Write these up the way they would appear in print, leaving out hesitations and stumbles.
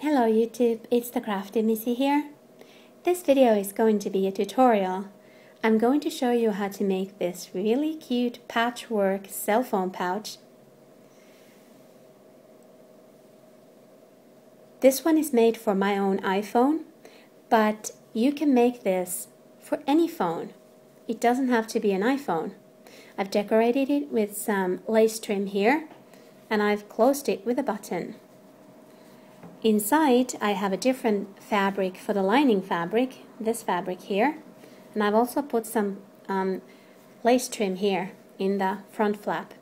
Hello YouTube, it's the Crafty Missy here. This video is going to be a tutorial. I'm going to show you how to make this really cute patchwork cell phone pouch. This one is made for my own iPhone, but you can make this for any phone. It doesn't have to be an iPhone. I've decorated it with some lace trim here, and I've closed it with a button. Inside I have a different fabric for the lining fabric, this fabric here, and I've also put some lace trim here in the front flap.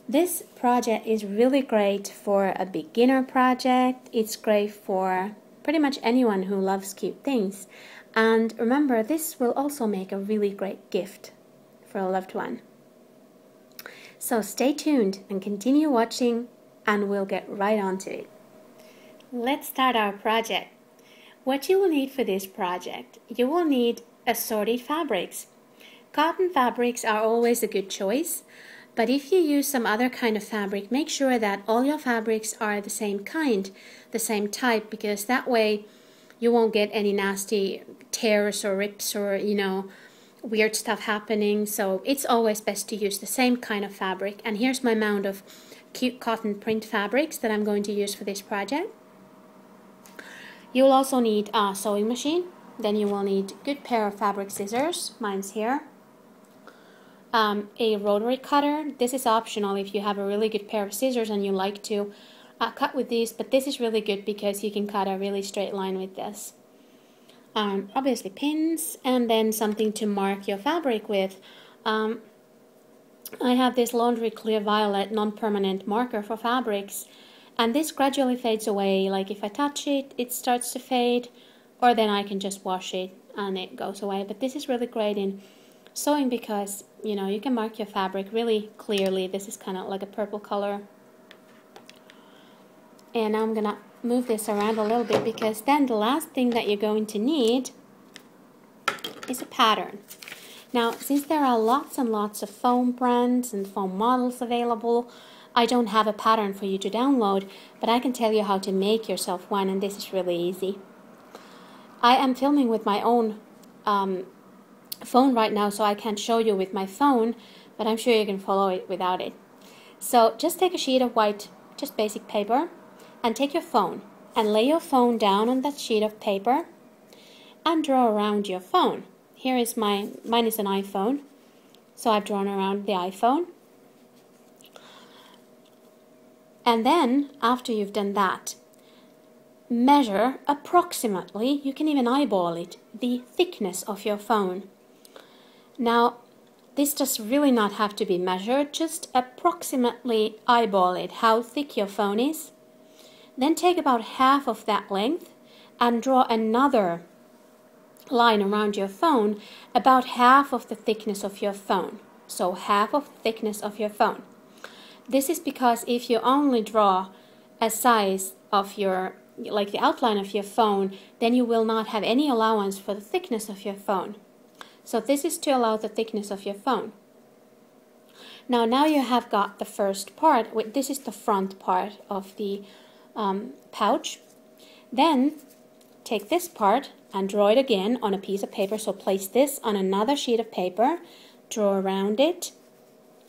This project is really great for a beginner project. It's great for pretty much anyone who loves cute things. And remember, this will also make a really great gift for a loved one. So stay tuned and continue watching, and we'll get right on to it. Let's start our project. What you will need for this project, you will need assorted fabrics. Cotton fabrics are always a good choice, but if you use some other kind of fabric, make sure that all your fabrics are the same kind, the same type, because that way you won't get any nasty tears or rips or, weird stuff happening. So it's always best to use the same kind of fabric. And here's my mound of cute cotton print fabrics that I'm going to use for this project. You'll also need a sewing machine. Then you will need a good pair of fabric scissors. Mine's here. A rotary cutter. This is optional if you have a really good pair of scissors and you like to cut with these, but this is really good because you can cut a really straight line with this. Obviously pins, and then something to mark your fabric with. I have this Laundry Clear Violet non-permanent marker for fabrics, and this gradually fades away. Like if I touch it, it starts to fade, or then I can just wash it and it goes away. But this is really great in sewing because you can mark your fabric really clearly. This is kind of like a purple color. And I'm gonna move this around a little bit, because then the last thing that you're going to need is a pattern. Now, since there are lots and lots of foam brands and foam models available, I don't have a pattern for you to download, but I can tell you how to make yourself one, and this is really easy. I am filming with my own phone right now, so I can't show you with my phone, but I'm sure you can follow it without it. So just take a sheet of white, just basic paper, and take your phone and lay your phone down on that sheet of paper and draw around your phone. Here is mine is an iPhone, so I've drawn around the iPhone. And then, after you've done that, measure approximately, you can even eyeball it, the thickness of your phone. Now, this does really not have to be measured, just approximately eyeball it, how thick your phone is. Then take about half of that length and draw another line around your phone about half of the thickness of your phone. So half of the thickness of your phone. This is because if you only draw a size of like the outline of your phone, then you will not have any allowance for the thickness of your phone. So this is to allow the thickness of your phone. Now you have got the first part. This is the front part of the pouch. Then take this part and draw it again on a piece of paper. So place this on another sheet of paper, draw around it,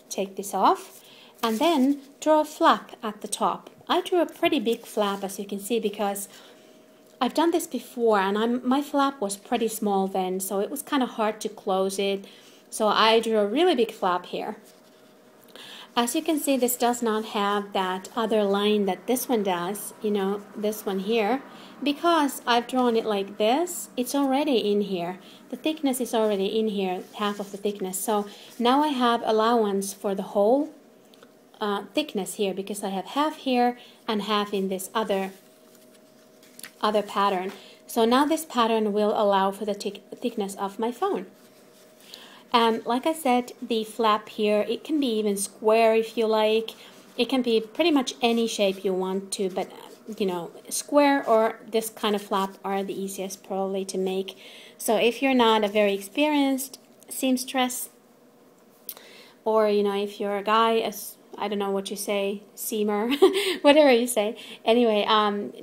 take this off, and then draw a flap at the top. I drew a pretty big flap, as you can see, because I've done this before and my flap was pretty small then, so it was kind of hard to close it. So I drew a really big flap here. As you can see, this does not have that other line that this one does, this one here. Because I've drawn it like this, it's already in here. The thickness is already in here, half of the thickness. So now I have allowance for the whole thickness here, because I have half here and half in this other pattern. So now this pattern will allow for the thickness of my phone. And like I said, the flap here, it can be even square if you like. It can be pretty much any shape you want to, but square or this kind of flap are the easiest probably to make. So if you're not a very experienced seamstress, or if you're a guy, as I don't know what you say, seamer, whatever you say. Anyway,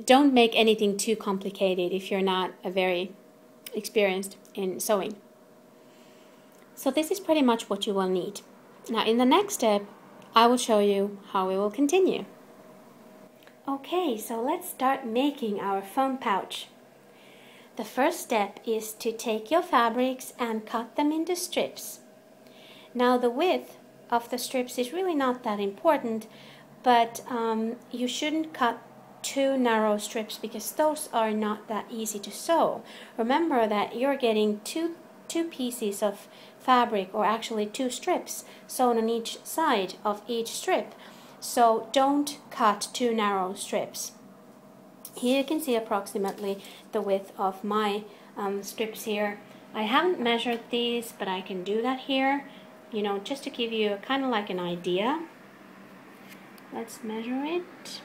don't make anything too complicated if you're not a very experienced in sewing. So this is pretty much what you will need. Now in the next step, I will show you how we will continue. Okay, so let's start making our phone pouch. The first step is to take your fabrics and cut them into strips. Now the width of the strips is really not that important, but you shouldn't cut too narrow strips because those are not that easy to sew. Remember that you're getting two pieces of fabric, or actually 2 strips sewn on each side of each strip. So don't cut too narrow strips. Here you can see approximately the width of my strips here. I haven't measured these, but I can do that here, you know, just to give you kind of like an idea. Let's measure it.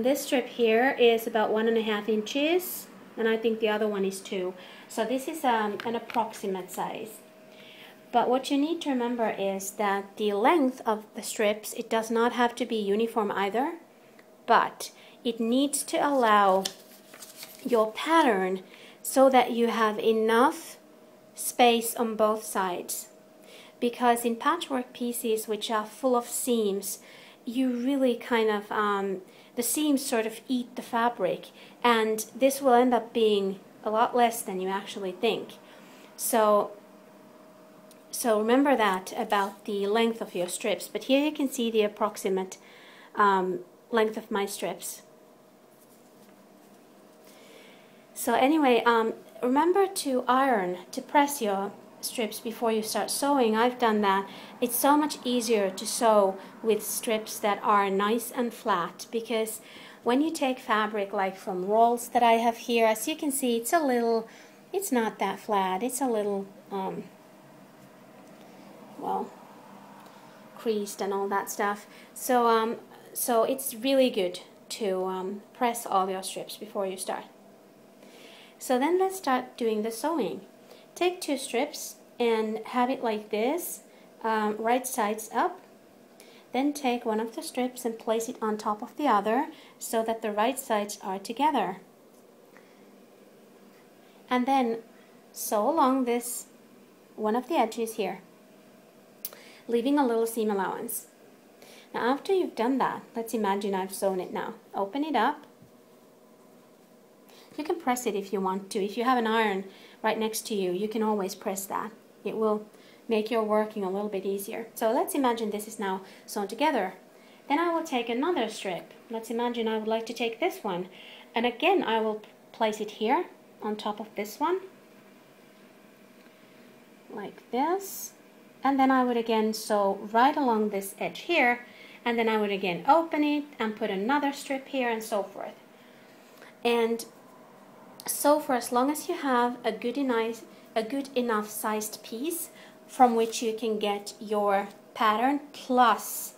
This strip here is about 1.5 inches, and I think the other one is 2. So this is an approximate size. But what you need to remember is that the length of the strips, it does not have to be uniform either, but it needs to allow your pattern so that you have enough space on both sides. Because in patchwork pieces which are full of seams, you really kind of, the seams sort of eat the fabric, and this will end up being a lot less than you actually think. So remember that about the length of your strips. But here you can see the approximate length of my strips. So anyway, remember to iron, to press your strips before you start sewing. I've done that. It's so much easier to sew with strips that are nice and flat, because when you take fabric like from rolls that I have here, as you can see, it's not that flat. It's a little well, creased and all that stuff. So so it's really good to press all your strips before you start. So then let's start doing the sewing. Take 2 strips and have it like this, right sides up. Then take one of the strips and place it on top of the other so that the right sides are together. And then sew along this one of the edges here, leaving a little seam allowance. Now after you've done that, let's imagine I've sewn it now. Open it up. You can press it if you want to. If you have an iron right next to you, you can always press that. It will make your working a little bit easier. So let's imagine this is now sewn together. Then I will take another strip. Let's imagine I would like to take this one. And again, I will place it here on top of this one, like this. And then I would again sew right along this edge here. And then I would again open it and put another strip here, and so forth. And so for as long as you have a good enough sized piece from which you can get your pattern, plus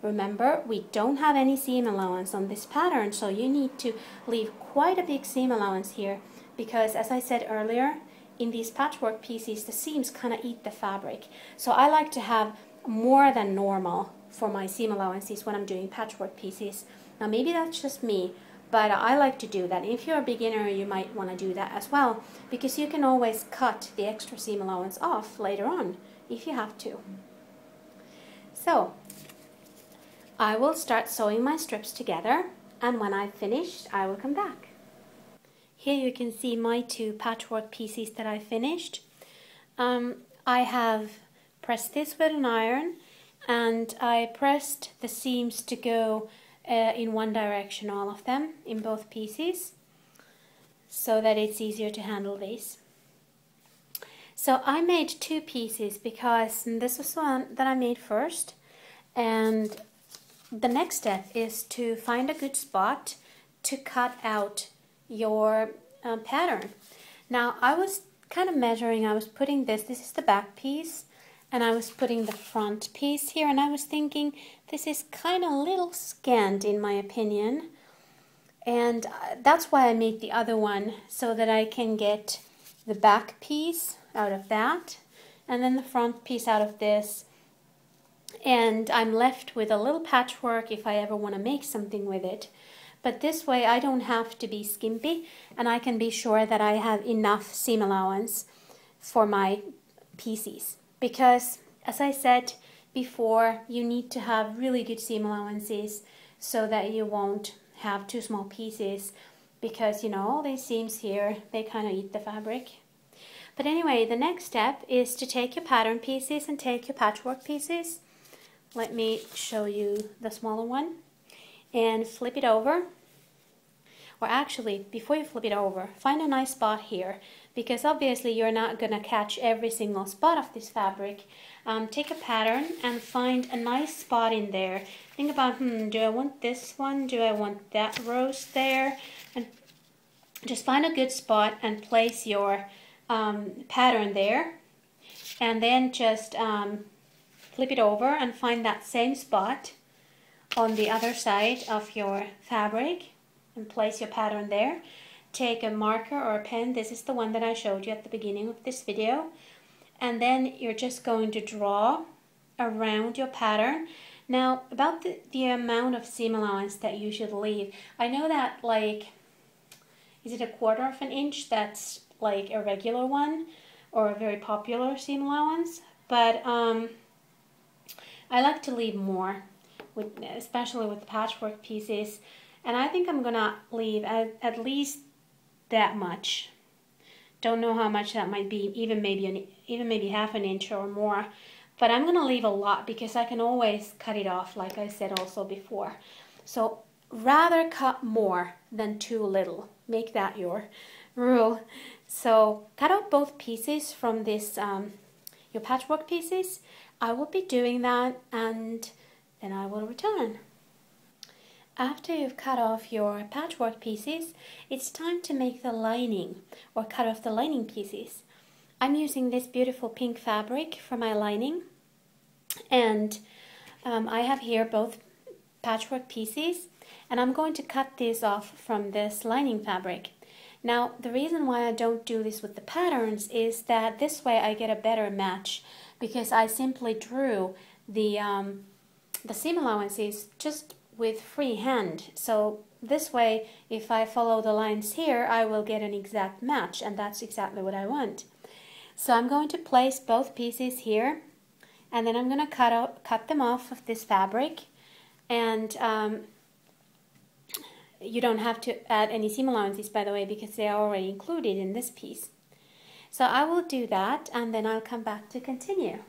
remember we don't have any seam allowance on this pattern, so you need to leave quite a big seam allowance here, because as I said earlier, in these patchwork pieces the seams kind of eat the fabric. So I like to have more than normal for my seam allowances when I'm doing patchwork pieces. Now maybe that's just me, but I like to do that. If you're a beginner, you might want to do that as well, because you can always cut the extra seam allowance off later on if you have to. So I will start sewing my strips together, and when I've finished, I will come back. Here you can see my 2 patchwork pieces that I finished. I have pressed this with an iron, and I pressed the seams to go in one direction, all of them, in both pieces, so that it's easier to handle these. So I made 2 pieces because this was one that I made first, and the next step is to find a good spot to cut out your pattern. Now I was kind of measuring, I was putting this is the back piece, and I was putting the front piece here, and I was thinking this is kind of a little scant in my opinion, and that's why I made the other one, so that I can get the back piece out of that and then the front piece out of this, and I'm left with a little patchwork if I ever want to make something with it. But this way I don't have to be skimpy, and I can be sure that I have enough seam allowance for my pieces. Because, as I said before, you need to have really good seam allowances so that you won't have too small pieces, because you know all these seams here, they kind of eat the fabric. But anyway, the next step is to take your pattern pieces and take your patchwork pieces. Let me show you the smaller one, and flip it over. Or actually, before you flip it over, find a nice spot here, because obviously you're not going to catch every single spot of this fabric. Take a pattern and find a nice spot in there. Think about, do I want this one? Do I want that rose there? And just find a good spot and place your pattern there. And then just flip it over and find that same spot on the other side of your fabric and place your pattern there. Take a marker or a pen. This is the one that I showed you at the beginning of this video. And then you're just going to draw around your pattern. Now, about the amount of seam allowance that you should leave. I know that, like, is it 1/4 of an inch? That's like a regular one or a very popular seam allowance. But I like to leave more, especially with the patchwork pieces. And I think I'm gonna leave at least that much. Don't know how much that might be, even maybe 1/2 inch or more. But I'm gonna leave a lot because I can always cut it off, like I said also before. So rather cut more than too little. Make that your rule. So cut out both pieces from this your patchwork pieces. I will be doing that, and then I will return. After you've cut off your patchwork pieces, it's time to make the lining, or cut off the lining pieces. I'm using this beautiful pink fabric for my lining, and I have here both patchwork pieces, and I'm going to cut these off from this lining fabric. Now, the reason why I don't do this with the patterns is that this way I get a better match, because I simply drew the seam allowances just with free hand. So this way, if I follow the lines here, I will get an exact match, and that's exactly what I want. So I'm going to place both pieces here, and then I'm going to cut them off of this fabric, and you don't have to add any seam allowances, by the way, because they are already included in this piece. So I will do that, and then I'll come back to continue.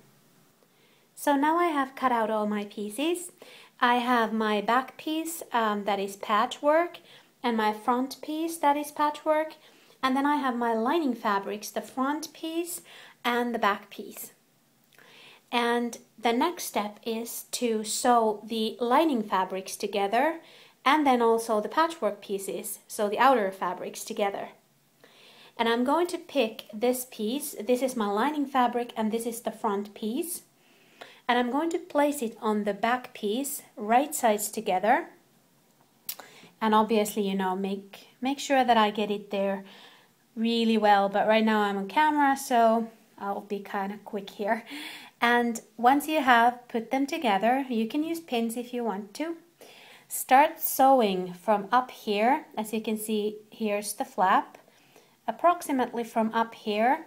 So now I have cut out all my pieces. I have my back piece that is patchwork, and my front piece that is patchwork, and then I have my lining fabrics, the front piece and the back piece. And the next step is to sew the lining fabrics together, and then also the patchwork pieces, so the outer fabrics together. And I'm going to pick this piece. This is my lining fabric, and this is the front piece. And I'm going to place it on the back piece, right sides together. And obviously, you know, make sure that I get it there really well. But right now I'm on camera, so I'll be kind of quick here. And once you have put them together, you can use pins if you want to. Start sewing from up here. As you can see, here's the flap. Approximately from up here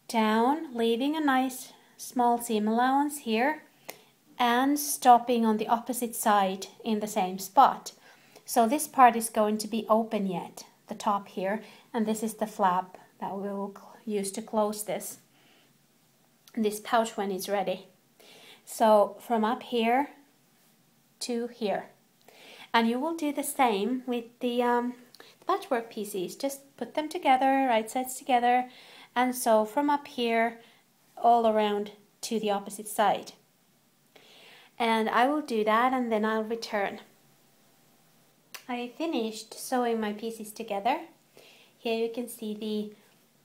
down, leaving a nice small seam allowance here, and stopping on the opposite side in the same spot. So this part is going to be open yet, the top here, and this is the flap that we will use to close this pouch when it's ready. So from up here to here. And you will do the same with the patchwork pieces. Just put them together, right sides together, and sew from up here all around to the opposite side. And I will do that, and then I'll return. I finished sewing my pieces together. Here you can see the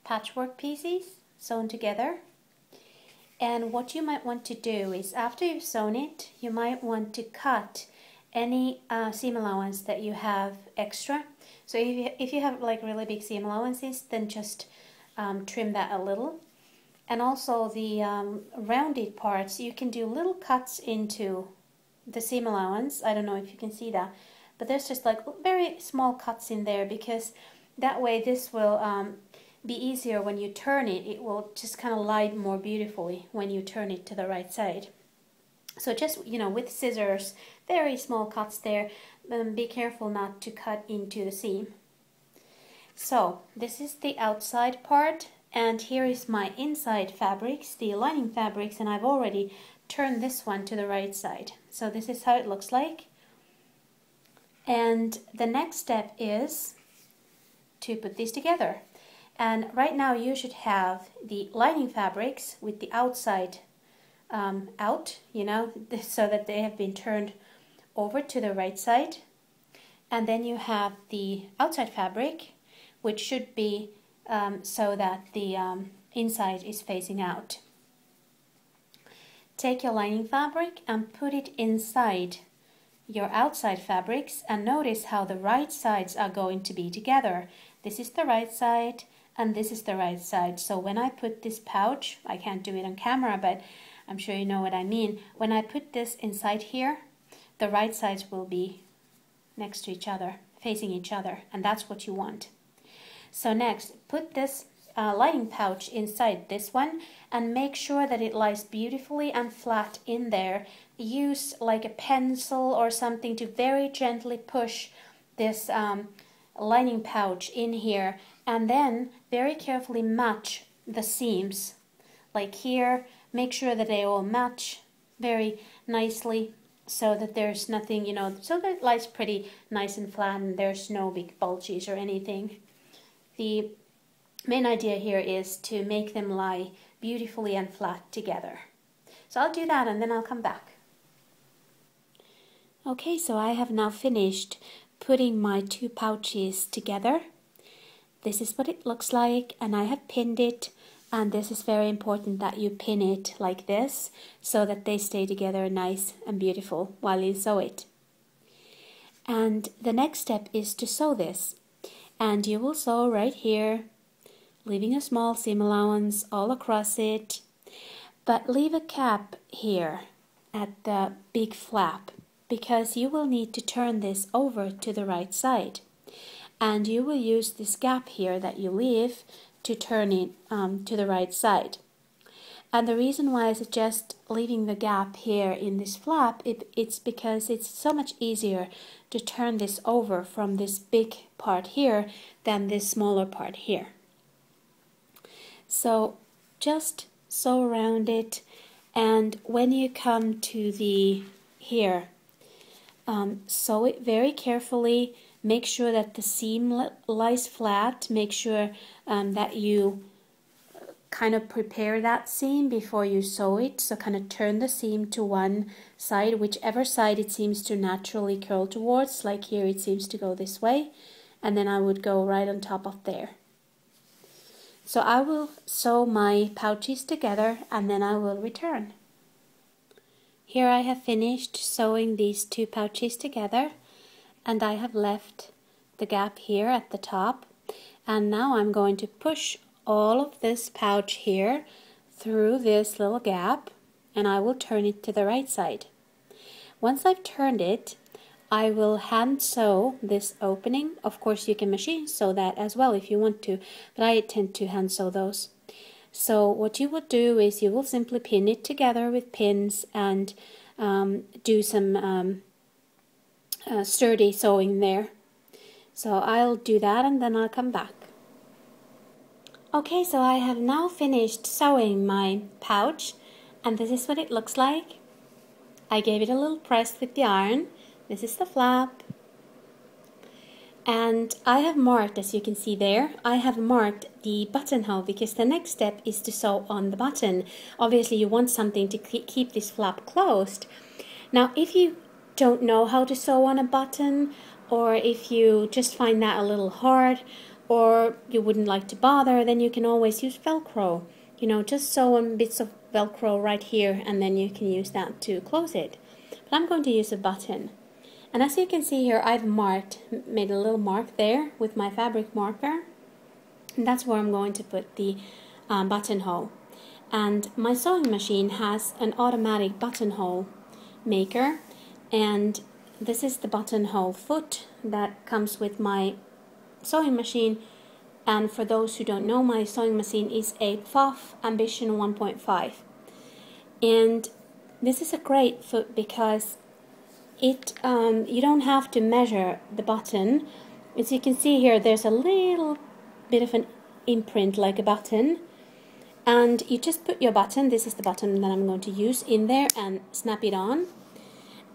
patchwork pieces sewn together. And what you might want to do is, after you've sewn it, you might want to cut any seam allowance that you have extra. So if you have like really big seam allowances, then just trim that a little. And also the rounded parts, you can do little cuts into the seam allowance. I don't know if you can see that, but there's just like very small cuts in there, because that way this will be easier when you turn it. It will just kind of lie more beautifully when you turn it to the right side. So just, you know, with scissors, very small cuts there. Be careful not to cut into the seam. So this is the outside part, and here is my inside fabrics, the lining fabrics, and I've already turned this one to the right side. So this is how it looks like. And the next step is to put these together. And right now you should have the lining fabrics with the outside out, you know, so that they have been turned over to the right side. And then you have the outside fabric, which should be so that the inside is facing out. Take your lining fabric and put it inside your outside fabrics, and notice how the right sides are going to be together. This is the right side and this is the right side. So when I put this pouch, I can't do it on camera, but I'm sure you know what I mean. When I put this inside here, the right sides will be next to each other, facing each other, and that's what you want. So next, put this lining pouch inside this one and make sure that it lies beautifully and flat in there. Use like a pencil or something to very gently push this lining pouch in here, and then very carefully match the seams. Like here, make sure that they all match very nicely so that there's nothing, you know, so that it lies pretty nice and flat and there's no big bulges or anything. The main idea here is to make them lie beautifully and flat together. So I'll do that and then I'll come back. Okay, so I have now finished putting my two pouches together. This is what it looks like, and I have pinned it, and this is very important that you pin it like this so that they stay together nice and beautiful while you sew it. And the next step is to sew this, and you will sew right here, leaving a small seam allowance all across it, but leave a gap here at the big flap, because you will need to turn this over to the right side, and you will use this gap here that you leave to turn it to the right side. And the reason why I suggest leaving the gap here in this flap, it's because it's so much easier to turn this over from this big part here than this smaller part here. So just sew around it, and when you come to the here, sew it very carefully. Make sure that the seam lies flat. Make sure that you kind of prepare that seam before you sew it. So kind of turn the seam to one side, whichever side it seems to naturally curl towards. Like here it seems to go this way, and then I would go right on top of there. So I will sew my pouches together and then I will return. Here I have finished sewing these two pouches together, and I have left the gap here at the top, and now I'm going to push all of this pouch here through this little gap, and I will turn it to the right side. Once I've turned it, I will hand sew this opening. Of course you can machine sew that as well if you want to, but I tend to hand sew those. So what you would do is you will simply pin it together with pins and do some sturdy sewing there. So I'll do that and then I'll come back. Okay, so I have now finished sewing my pouch, and this is what it looks like. I gave it a little press with the iron. This is the flap. And I have marked, as you can see there, I have marked the buttonhole because the next step is to sew on the button. Obviously you want something to keep this flap closed. Now if you don't know how to sew on a button, or if you just find that a little hard, or you wouldn't like to bother, then you can always use Velcro. You know, just sew on bits of Velcro right here and then you can use that to close it. But I'm going to use a button. And as you can see here, I've made a little mark there with my fabric marker. And that's where I'm going to put the buttonhole. And my sewing machine has an automatic buttonhole maker, and this is the buttonhole foot that comes with my sewing machine. And for those who don't know, my sewing machine is a PFOF Ambition 1.5, and this is a great foot because it you don't have to measure the button. As you can see here, there's a little bit of an imprint like a button, and you just put your button, this is the button that I'm going to use, in there and snap it on.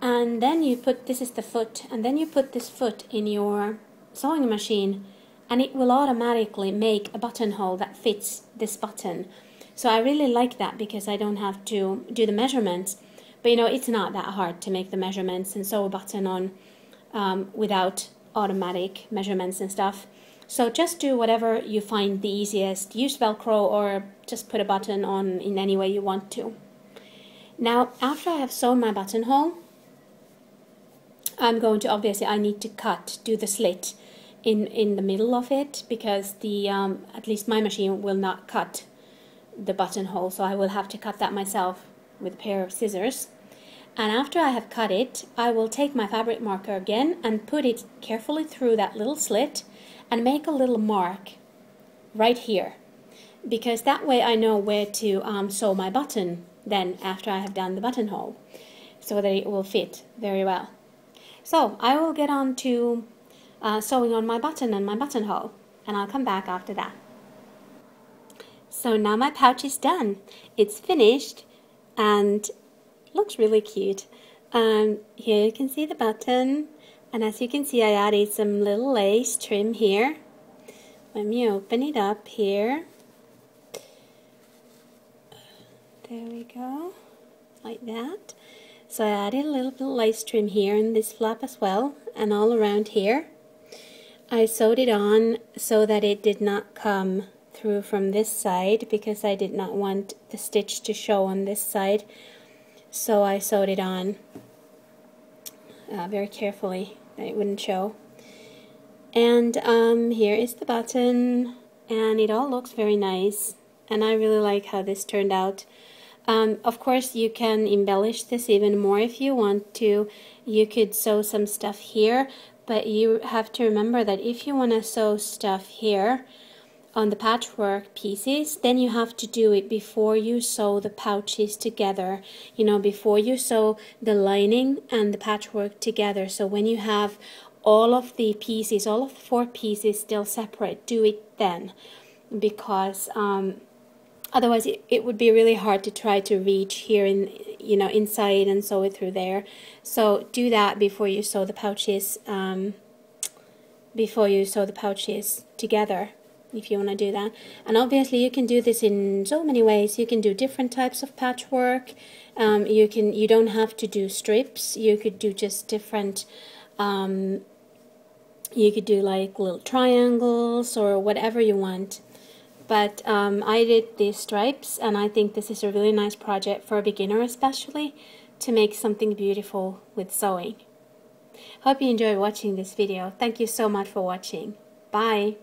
And then you put, this is the foot, and then you put this foot in your sewing machine, and it will automatically make a buttonhole that fits this button. So I really like that because I don't have to do the measurements. But you know, it's not that hard to make the measurements and sew a button on without automatic measurements and stuff. So just do whatever you find the easiest. Use Velcro or just put a button on in any way you want to. Now, after I have sewn my buttonhole, I'm going to, obviously I need to do the slit in the middle of it, because the at least my machine will not cut the buttonhole, so I will have to cut that myself with a pair of scissors. And after I have cut it, I will take my fabric marker again and put it carefully through that little slit and make a little mark right here, because that way I know where to sew my button then after I have done the buttonhole, so that it will fit very well. So I will get on to sewing on my button and my buttonhole, and I'll come back after that. So now my pouch is done. It's finished and looks really cute. Here you can see the button, and as you can see, I added some little lace trim here. When you open it up here, there we go, like that. So I added a little bit of lace trim here in this flap as well, and all around here. I sewed it on so that it did not come through from this side, because I did not want the stitch to show on this side. So I sewed it on very carefully that it wouldn't show. And here is the button, and it all looks very nice, and I really like how this turned out. Of course, you can embellish this even more if you want to. You could sew some stuff here, but you have to remember that if you want to sew stuff here on the patchwork pieces, then you have to do it before you sew the pouches together, you know, before you sew the lining and the patchwork together. So when you have all of the pieces, all of the 4 pieces still separate, do it then, because otherwise it would be really hard to try to reach here in, you know, inside and sew it through there. So do that before you sew the pouches, together, if you want to do that. And obviously you can do this in so many ways. You can do different types of patchwork. You don't have to do strips. You could do just different, you could do like little triangles or whatever you want. But I did these stripes, and I think this is a really nice project for a beginner especially, to make something beautiful with sewing. Hope you enjoyed watching this video. Thank you so much for watching. Bye!